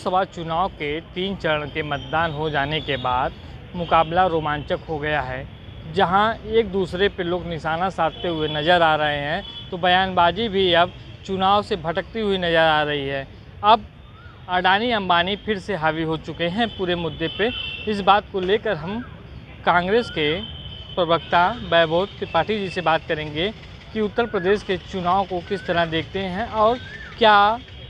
लोकसभा चुनाव के 3 चरण के मतदान हो जाने के बाद मुकाबला रोमांचक हो गया है। जहां एक दूसरे पर लोग निशाना साधते हुए नज़र आ रहे हैं, तो बयानबाजी भी अब चुनाव से भटकती हुई नज़र आ रही है। अब अडानी अंबानी फिर से हावी हो चुके हैं पूरे मुद्दे पे। इस बात को लेकर हम कांग्रेस के प्रवक्ता वैभव त्रिपाठी जी से बात करेंगे कि उत्तर प्रदेश के चुनाव को किस तरह देखते हैं और क्या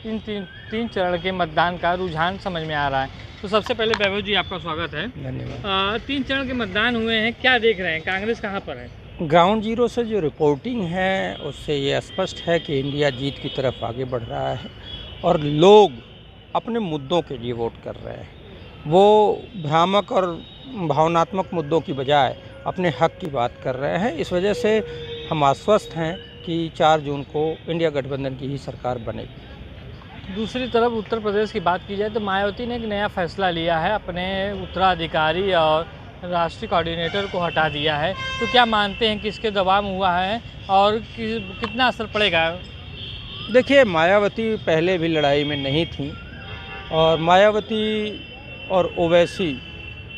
इन तीन चरण के मतदान का रुझान समझ में आ रहा है। तो सबसे पहले वैभव जी, आपका स्वागत है। धन्यवाद। 3 चरण के मतदान हुए हैं, क्या देख रहे हैं, कांग्रेस कहाँ पर है? ग्राउंड जीरो से जो रिपोर्टिंग है उससे ये स्पष्ट है कि इंडिया जीत की तरफ आगे बढ़ रहा है और लोग अपने मुद्दों के लिए वोट कर रहे हैं। वो भ्रामक और भावनात्मक मुद्दों की बजाय अपने हक की बात कर रहे हैं। इस वजह से हम आश्वस्त हैं कि 4 जून को इंडिया गठबंधन की ही सरकार बनेगी। दूसरी तरफ उत्तर प्रदेश की बात की जाए तो मायावती ने एक नया फैसला लिया है, अपने उत्तराधिकारी और राष्ट्रीय कोऑर्डिनेटर को हटा दिया है। तो क्या मानते हैं कि इसके दबाव हुआ है और कितना असर पड़ेगा? देखिए, मायावती पहले भी लड़ाई में नहीं थी और मायावती और ओवैसी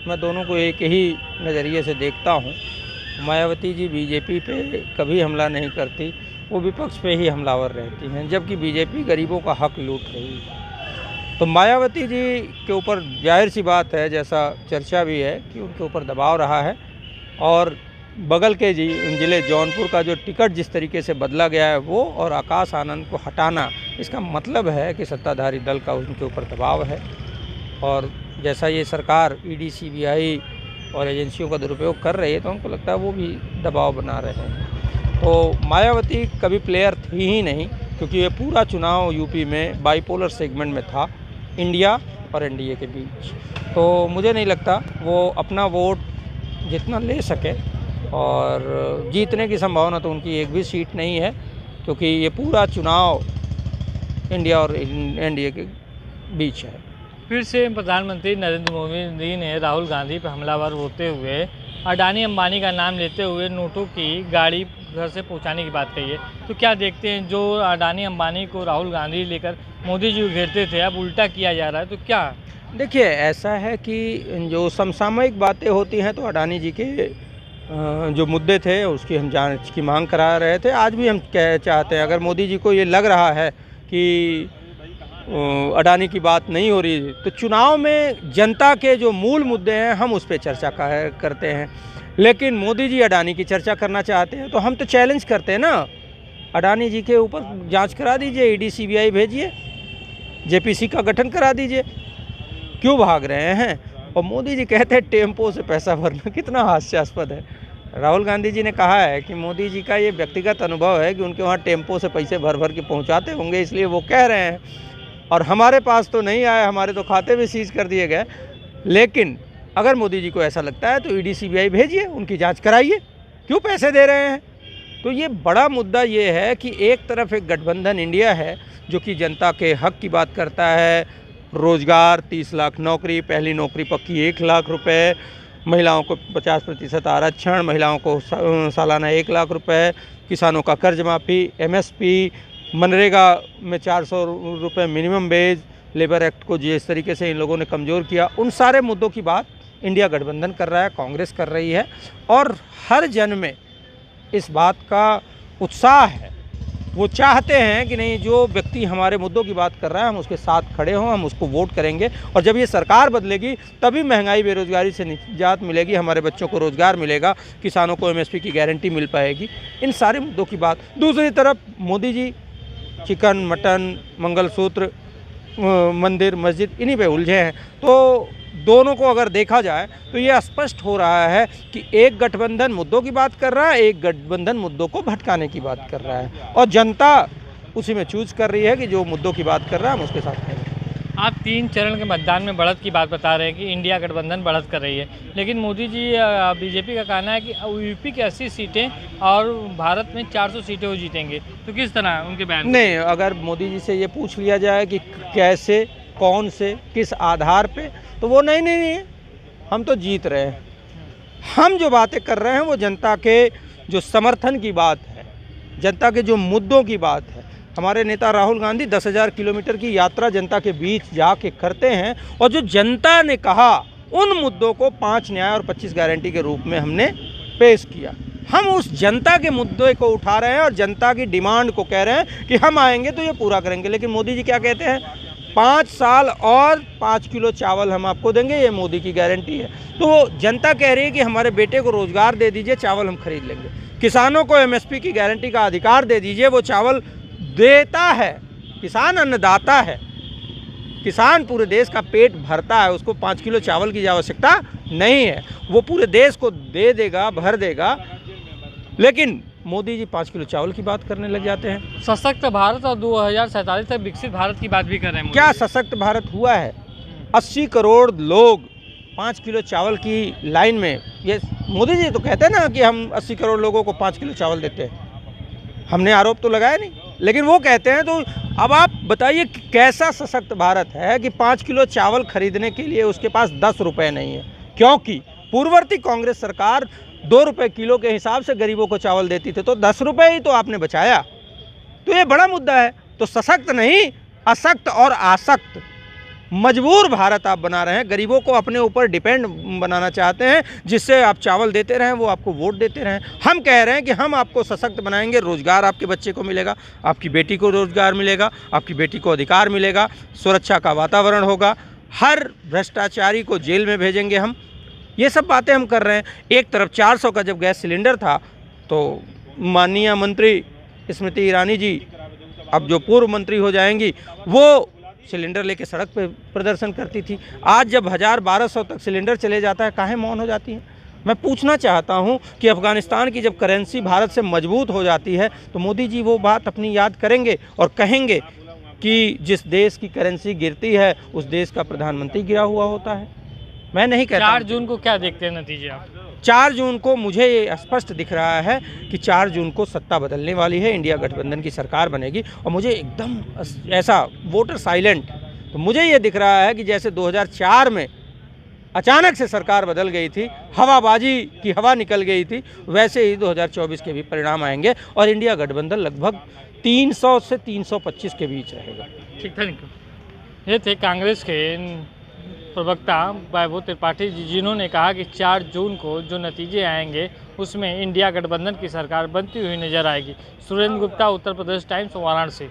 मैं दोनों को एक ही नज़रिए से देखता हूँ। मायावती जी बीजेपी पे कभी हमला नहीं करती, वो विपक्ष पे ही हमलावर रहती हैं, जबकि बीजेपी गरीबों का हक लूट रही है। तो मायावती जी के ऊपर जाहिर सी बात है, जैसा चर्चा भी है कि उनके ऊपर दबाव रहा है और बगल के ज़िले जौनपुर का जो टिकट जिस तरीके से बदला गया है वो और आकाश आनंद को हटाना, इसका मतलब है कि सत्ताधारी दल का उनके ऊपर दबाव है। और जैसा ये सरकार ईडी सीबीआई और एजेंसियों का दुरुपयोग कर रही है तो हमको लगता है वो भी दबाव बना रहे हैं। तो मायावती कभी प्लेयर थी ही नहीं, क्योंकि ये पूरा चुनाव यूपी में बाइपोलर सेगमेंट में था, इंडिया और एनडीए के बीच। तो मुझे नहीं लगता वो अपना वोट जितना ले सके, और जीतने की संभावना तो उनकी एक भी सीट नहीं है, क्योंकि ये पूरा चुनाव इंडिया और एनडीए के बीच है। फिर से प्रधानमंत्री नरेंद्र मोदी ने राहुल गांधी पर हमलावर होते हुए अडानी अंबानी का नाम लेते हुए नोटों की गाड़ी घर से पहुंचाने की बात कही है। तो क्या देखते हैं, जो अडानी अंबानी को राहुल गांधी लेकर मोदी जी घेरते थे, अब उल्टा किया जा रहा है, तो क्या? देखिए, ऐसा है कि जो समसामयिक बातें होती हैं तो अडानी जी के जो मुद्दे थे उसकी हम जांच की मांग करा रहे थे। आज भी हम चाहते हैं, अगर मोदी जी को ये लग रहा है कि अडानी की बात नहीं हो रही, तो चुनाव में जनता के जो मूल मुद्दे हैं हम उस पर चर्चा करते हैं। लेकिन मोदी जी अडानी की चर्चा करना चाहते हैं तो हम तो चैलेंज करते हैं ना, अडानी जी के ऊपर जांच करा दीजिए, ईडी सीबीआई भेजिए, जेपीसी का गठन करा दीजिए, क्यों भाग रहे हैं? और मोदी जी कहते हैं टेम्पो से पैसा भरना, कितना हास्यास्पद है। राहुल गांधी जी ने कहा है कि मोदी जी का ये व्यक्तिगत अनुभव है कि उनके वहाँ टेम्पो से पैसे भर भर के पहुँचाते होंगे, इसलिए वो कह रहे हैं। और हमारे पास तो नहीं आया, हमारे तो खाते भी सीज कर दिए गए। लेकिन अगर मोदी जी को ऐसा लगता है तो ईडी सीबीआई भेजिए, उनकी जांच कराइए, क्यों पैसे दे रहे हैं? तो ये बड़ा मुद्दा ये है कि एक तरफ एक गठबंधन इंडिया है जो कि जनता के हक की बात करता है, रोज़गार 30 लाख नौकरी, पहली नौकरी पक्की 1 लाख रुपए, महिलाओं को 50% आरक्षण, महिलाओं को सालाना 1 लाख रुपए, किसानों का कर्ज माफ़ी, एमएसपी, मनरेगा में 400 रुपये मिनिमम वेज, लेबर एक्ट को जिस तरीके से इन लोगों ने कमज़ोर किया, उन सारे मुद्दों की बात इंडिया गठबंधन कर रहा है, कांग्रेस कर रही है। और हर जन में इस बात का उत्साह है, वो चाहते हैं कि नहीं, जो व्यक्ति हमारे मुद्दों की बात कर रहा है हम उसके साथ खड़े हों, हम उसको वोट करेंगे। और जब ये सरकार बदलेगी तभी महंगाई बेरोज़गारी से निजात मिलेगी, हमारे बच्चों को रोज़गार मिलेगा, किसानों को एमएसपी की गारंटी मिल पाएगी। इन सारे मुद्दों की बात। दूसरी तरफ मोदी जी चिकन, मटन, मंगलसूत्र, मंदिर, मस्जिद, इन्हीं पे उलझे हैं। तो दोनों को अगर देखा जाए तो ये स्पष्ट हो रहा है कि एक गठबंधन मुद्दों की बात कर रहा है, एक गठबंधन मुद्दों को भटकाने की बात कर रहा है, और जनता उसी में चूज कर रही है कि जो मुद्दों की बात कर रहा है हम उसके साथ हैं। आप 3 चरण के मतदान में बढ़त की बात बता रहे हैं कि इंडिया गठबंधन बढ़त कर रही है, लेकिन मोदी जी बीजेपी का कहना है कि यूपी की 80 सीटें और भारत में 400 सीटें वो जीतेंगे। तो किस तरह उनके बयान? नहीं, अगर मोदी जी से ये पूछ लिया जाए कि कैसे, कौन से, किस आधार पे, तो वो नहीं, हम तो जीत रहे हैं। हम जो बातें कर रहे हैं वो जनता के जो समर्थन की बात है, जनता के जो मुद्दों की बात है, हमारे नेता राहुल गांधी 10,000 किलोमीटर की यात्रा जनता के बीच जाके करते हैं, और जो जनता ने कहा उन मुद्दों को 5 न्याय और 25 गारंटी के रूप में हमने पेश किया। हम उस जनता के मुद्दे को उठा रहे हैं और जनता की डिमांड को कह रहे हैं कि हम आएंगे तो ये पूरा करेंगे। लेकिन मोदी जी क्या कहते हैं, 5 साल और 5 किलो चावल हम आपको देंगे, ये मोदी की गारंटी है। तो जनता कह रही है कि हमारे बेटे को रोजगार दे दीजिए, चावल हम खरीद लेंगे। किसानों को एमएसपी की गारंटी का अधिकार दे दीजिए, वो चावल देता है। किसान अन्नदाता है, किसान पूरे देश का पेट भरता है, उसको 5 किलो चावल की आवश्यकता नहीं है, वो पूरे देश को दे देगा, भर देगा। लेकिन मोदी जी 5 किलो चावल की बात करने लग जाते हैं। सशक्त भारत और 2047 तक विकसित भारत की बात भी कर रहे हैं। क्या सशक्त भारत हुआ है? 80 करोड़ लोग 5 किलो चावल की लाइन में, ये मोदी जी तो कहते हैं ना कि हम 80 करोड़ लोगों को 5 किलो चावल देते हैं, हमने आरोप तो लगाया नहीं, लेकिन वो कहते हैं। तो अब आप बताइए कैसा सशक्त भारत है कि 5 किलो चावल खरीदने के लिए उसके पास 10 रुपये नहीं है, क्योंकि पूर्ववर्ती कांग्रेस सरकार 2 रुपये किलो के हिसाब से गरीबों को चावल देती थी, तो 10 रुपये ही तो आपने बचाया। तो ये बड़ा मुद्दा है। तो सशक्त नहीं, अशक्त और आसक्त मजबूर भारत आप बना रहे हैं। गरीबों को अपने ऊपर डिपेंड बनाना चाहते हैं, जिससे आप चावल देते रहें, वो आपको वोट देते रहें। हम कह रहे हैं कि हम आपको सशक्त बनाएंगे, रोजगार आपके बच्चे को मिलेगा, आपकी बेटी को रोजगार मिलेगा, आपकी बेटी को अधिकार मिलेगा, सुरक्षा का वातावरण होगा, हर भ्रष्टाचारी को जेल में भेजेंगे हम। ये सब बातें हम कर रहे हैं। एक तरफ 400 का जब गैस सिलेंडर था, तो माननीय मंत्री स्मृति ईरानी जी, अब जो पूर्व मंत्री हो जाएंगी, वो सिलेंडर लेके सड़क पे प्रदर्शन करती थी। आज जब 1000-1200 तक सिलेंडर चले जाता है, काहे मौन हो जाती है? मैं पूछना चाहता हूं कि अफ़गानिस्तान की जब करेंसी भारत से मजबूत हो जाती है, तो मोदी जी वो बात अपनी याद करेंगे और कहेंगे कि जिस देश की करेंसी गिरती है, उस देश का प्रधानमंत्री गिरा हुआ होता है? मैं नहीं कहता। 4 जून को क्या देखते हैं नतीजे आप? 4 जून को मुझे ये स्पष्ट दिख रहा है कि 4 जून को सत्ता बदलने वाली है, इंडिया गठबंधन की सरकार बनेगी। और मुझे एकदम ऐसा वोटर साइलेंट, तो मुझे ये दिख रहा है कि जैसे 2004 में अचानक से सरकार बदल गई थी, हवाबाजी की हवा निकल गई थी, वैसे ही 2024 के भी परिणाम आएंगे और इंडिया गठबंधन लगभग 300 से 325 के बीच रहेगा। ठीक, थैंक यू। ये थे कांग्रेस के प्रवक्ता वैभव त्रिपाठी जी, जिन्होंने कहा कि 4 जून को जो नतीजे आएंगे उसमें इंडिया गठबंधन की सरकार बनती हुई नजर आएगी। सुरेंद्र गुप्ता, उत्तर प्रदेश टाइम्स, वाराणसी।